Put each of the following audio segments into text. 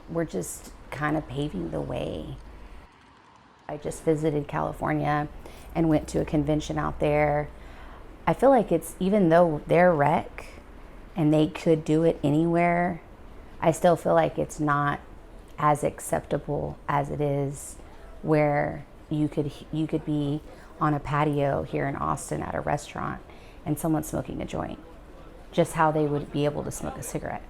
we're just kind of paving the way. I just visited California and went to a convention out there. I feel like it's, even though they're rec and they could do it anywhere, I still feel like it's not as acceptable as it is where you could be on a patio here in Austin at a restaurant and someone's smoking a joint. Just how they would be able to smoke a cigarette.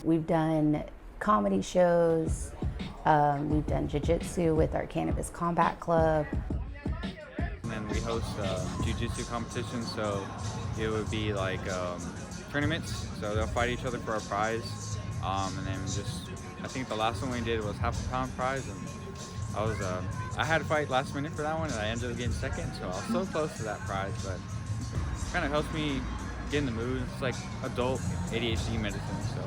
We've done comedy shows, we've done jiu-jitsu with our Cannabis Combat Club. And then we host jiu-jitsu competitions, so it would be like tournaments, so they'll fight each other for a prize. And then I think the last one we did was half-a-pound prize, and I had to fight last minute for that one, and I ended up getting second, so I was so close to that prize, but it kind of helps me get in the mood. It's like adult ADHD medicine, so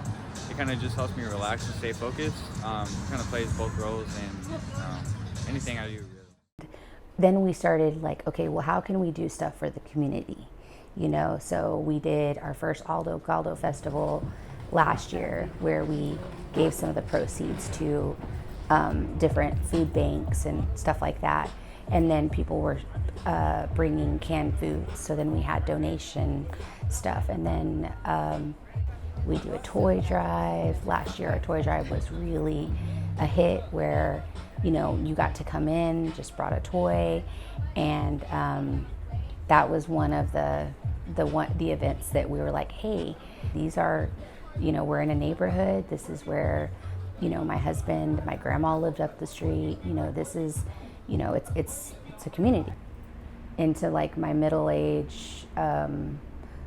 it kind of just helps me relax and stay focused. Kind of plays both roles in anything I do, really. Then we started like, okay, well, how can we do stuff for the community? So we did our first Aldo Caldo festival last year, where we gave some of the proceeds to different food banks and stuff like that. And then people were bringing canned foods. So then we had donation stuff. And then we do a toy drive. Last year, our toy drive was really a hit, where, you got to come in, just brought a toy. And that was one of the events that we were like, hey, these are, we're in a neighborhood. This is where, my husband, my grandma lived up the street. This is, it's a community. Into like my middle age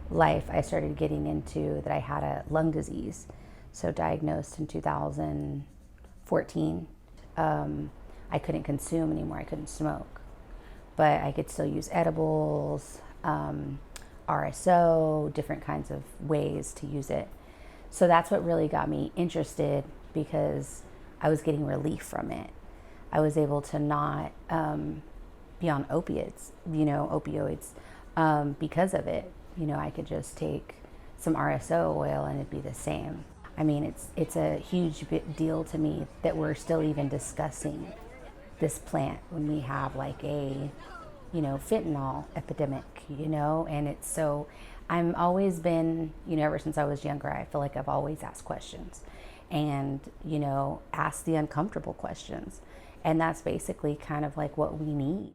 life, I started getting into that I had a lung disease. So diagnosed in 2014. I couldn't consume anymore. I couldn't smoke, but I could still use edibles, RSO, different kinds of ways to use it. So that's what really got me interested, because I was getting relief from it. I was able to not be on opioids, because of it. I could just take some RSO oil and it'd be the same. I mean, it's a huge deal to me that we're still even discussing this plant when we have like a, fentanyl epidemic, and it's so, I'm always been, ever since I was younger, I feel like I've always asked questions and, asked the uncomfortable questions. And that's basically kind of like what we need.